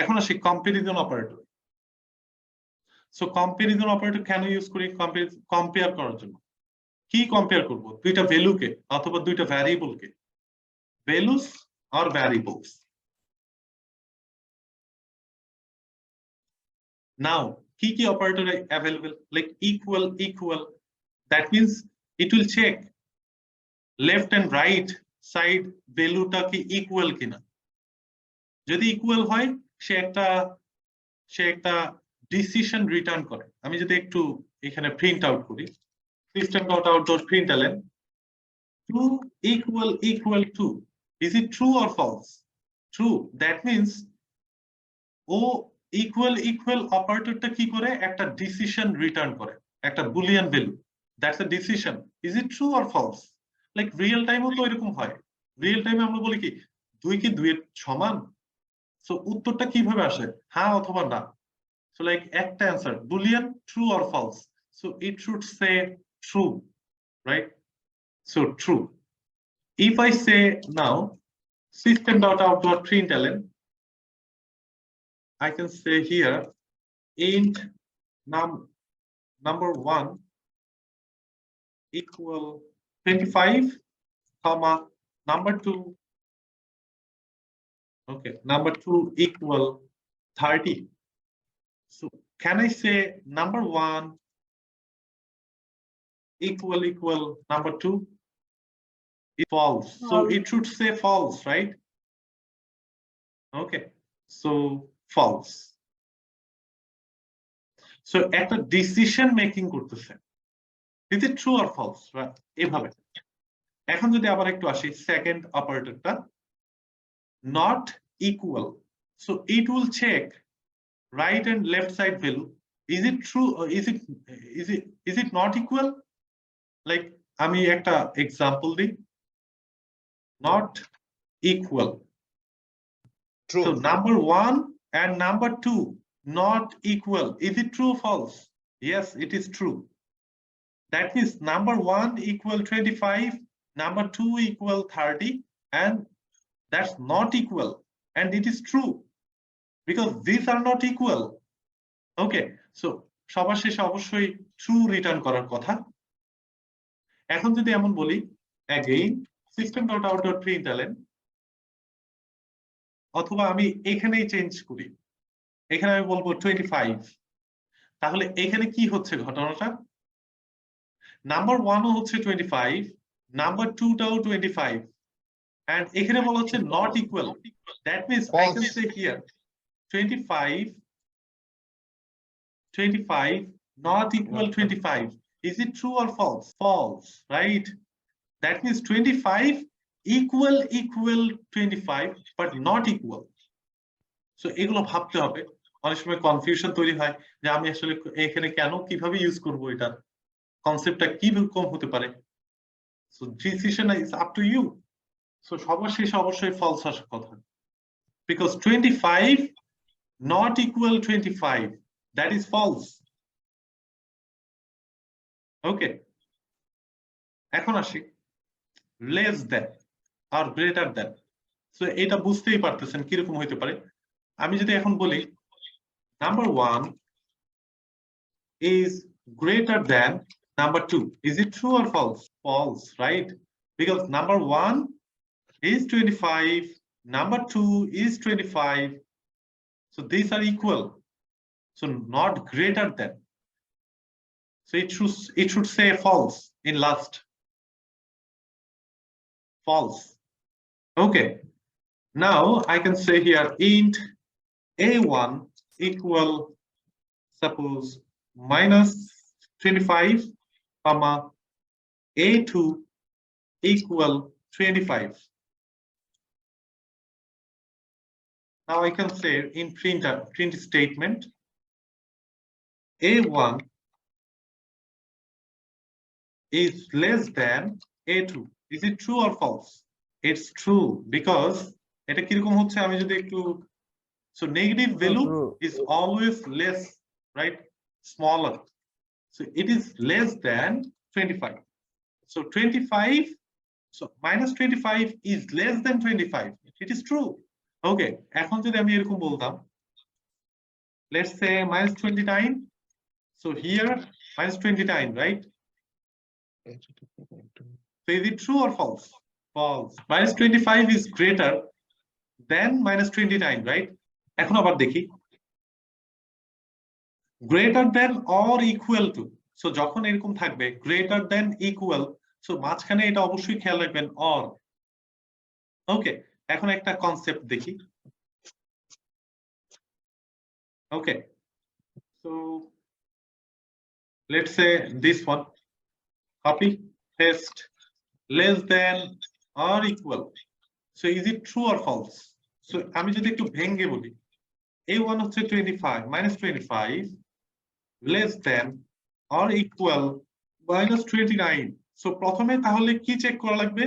এখন আসি comparison operator. So comparison operator কেন ইউজ করি? কম্পেয়ার করার জন্য। কি কম্পেয়ার করব? দুইটা ভ্যালুকে অথবা দুইটা ভ্যারিয়েবলকে, ভ্যালুস আর ভ্যারিয়েবলস। নাও কি কি operator available? Like equal, equal, that means it will check left and right side ভ্যালুটা কি ইকুয়াল কিনা। যদি ইকুয়াল হয় সে একটা ডিসিশন রিটার্ন করে। আমি যদি একটু এখানে প্রিন্ট আউট করি, system dot out dot প্রিন্টএলএন 2 equal to, is it true or false? True. That means ও equal অপারেটরটা কি করে? একটা ডিসিশন রিটার্ন করে, একটা boolean value. That's a decision. Is it true or false? Like real টাইমও তো এরকম হয়। রিয়েল টাইমে আমরা বলি কি 2 কি 2 এর সমান? সো উত্তরটা কিভাবে আসে? হ্যাঁ অথবা না। সো লাইক একটা answer boolean, true or false. So it should say true, right? So true. If I say now system.out.println, I can say here int number 1 equal 25, comma number 2, okay, number 2 equal 30. So can I say number 1 equal number 2? It's false. So it should say false, right? Okay, so false. So একটা decision making করতেছে, is it true or false? Right? এভাবে। এখন যদি আবার একটু আসি second অপারেটরটা, not equal. So it will check right and left side value. Is it true or is it not equal? Like আমি একটা এক্সাম্পল দিই, not equal. True. So number 1 and number 2 not equal. Is it true or false? Yes, it is true. That means number 1 equal 25, number 2 equal 30, and that's not equal. And it is true because these are not equal. Okay, so সবার শেষে অবশ্যই true return করার কথা। এখন যদি এমন বলি again system.out.println, অথবা আমি এখানেই চেঞ্জ করি, এখানে আমি বলবো 25, তাহলে এখানে কি হচ্ছে ঘটনাটা? নাম্বার 1 ও হচ্ছে 25, নাম্বার 2 টাও 25, and এখানে বলা হচ্ছে not equal. That means false. I can say here 25 not equal 25. Is it true or false? False, right? That means 25 equal 25 but not equal. So এগুলো ভাবতে হবে। অনেক সময় কনফিউশন তৈরি হয় যে আমি আসলে এখানে কেন কিভাবে ইউজ করব, এটা কনসেপ্টটা কি রকম হতে পারে। So decision is up to you. So সবার শেষে অবশ্যই ফলস আসার কথা, because 25 not equal 25, that is false. Okay, এখন আসি less than or greater than. So এটা বুঝতেই পারতেছেন কিরকম হইতে পারে। আমি যদি এখন বলি number 1 is greater than number 2, is it true or false? False, right? Because number 1 is 25, number 2 is 25, so these are equal, so not greater than. So it should say false in last. False. Okay, now I can say here int a1 equal, suppose, minus 25, comma a2 equal 25. Now I can say in print statement a1 is less than a2. Is it true or false? It's true, because এটা কিরকম হচ্ছে আমি যদি একটু, so negative value is always less, right? Smaller. So it is less than 25. So 25, so minus 25 is less than 25. It is true. Okay, এখন যদি আমি এরকম বলতাম let's say minus 29. So here minus 29, right? So is it true or false? False. Minus 25 is greater than minus 29, right? এখন আবার দেখি greater than or equal to. So যখন এরকম থাকবে greater than equal, so মাঝখানে এটা অবশ্যই খেয়াল রাখবেন or. ওকে, এখন একটা কনসেপ্ট দেখি। ওকে, so let's say this one, copy paste less than or equal. So is it true or false? So আমি যদি একটু ভেঙে বলি a1 হচ্ছে 25 minus 25 less than or equal minus 29. So প্রথমে তাহলে কি চেক করা লাগবে?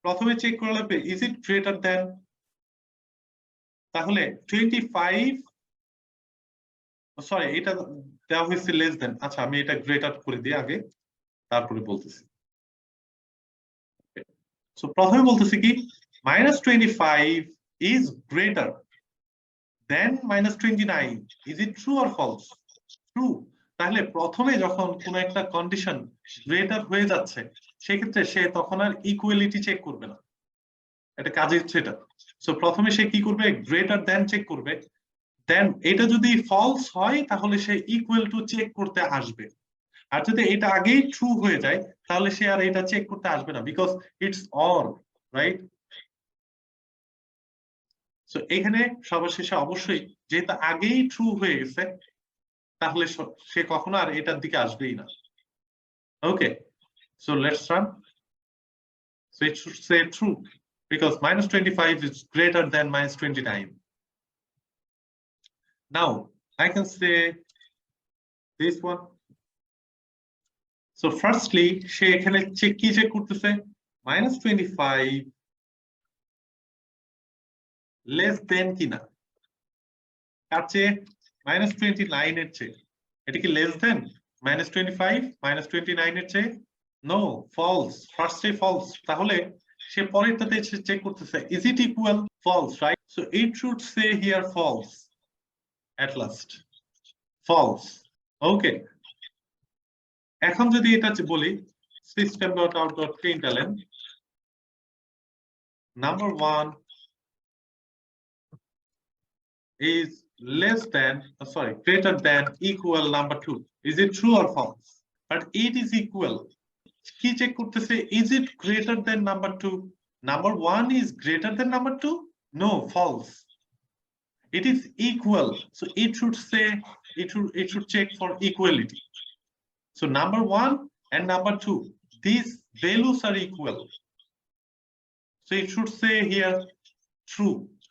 প্রথমে চেক করা লাগবে is it greater than, তাহলে 25 সরি এটা দেওয়া হয়েছে less than, আচ্ছা আমি এটা গ্রেটার করে দিই আগে তারপরে বলতেছি। সো প্রথমে বলতেছি কি minus 25 is greater than minus 29. Is it true or false? True. তাহলে প্রথমে যখন কোন একটা কন্ডিশন গ্রেটার হয়ে যাচ্ছে সেক্ষেত্রে সে তখন আর ইকুয়ালিটি চেক করবে না, এটা কাজে হচ্ছে এটা। সো প্রথমে সে কি করবে গ্রেটার দ্যান চেক করবে, দেন এটা যদি ফলস হয় তাহলে সে ইকুয়াল টু চেক করতে আসবে, আর যদি এটা আগেই ট্রু হয়ে যায় তাহলে সে আর এটা চেক করতে আসবে না, because it's or, right? So এখানে সর্বশেষে অবশ্যই যেটা আগেই ট্রু হয়ে গেছে তাহলে সে কখনো আর এটার দিকে আসবেই না। ওকে, so let's run. So it should say true because minus 25 is greater than minus 29. Now I can say this one. So firstly সে এখানে চেক কি চেক করতেছে minus 25 less than কিনা, তার চেয়ে minus 29 এর চেয়ে, এটা কি less than minus 25 minus 29 এর চেয়ে? No, false. Firstly false. তাহলে সে পরেরটাতে চেক করতেছে is it equal? False, right? So it should say here false at last. False. Okay. এখন যদি এটা বলি system.out.println number 1 is less than, greater than equal number 2. Is it true or false? But it is equal. কি check করতেছে is it greater than number 2? Number 1 is greater than number 2? No, false. It is equal, so it should say it should check for equality. So number 1 and number 2, these values are equal, so it should say here true.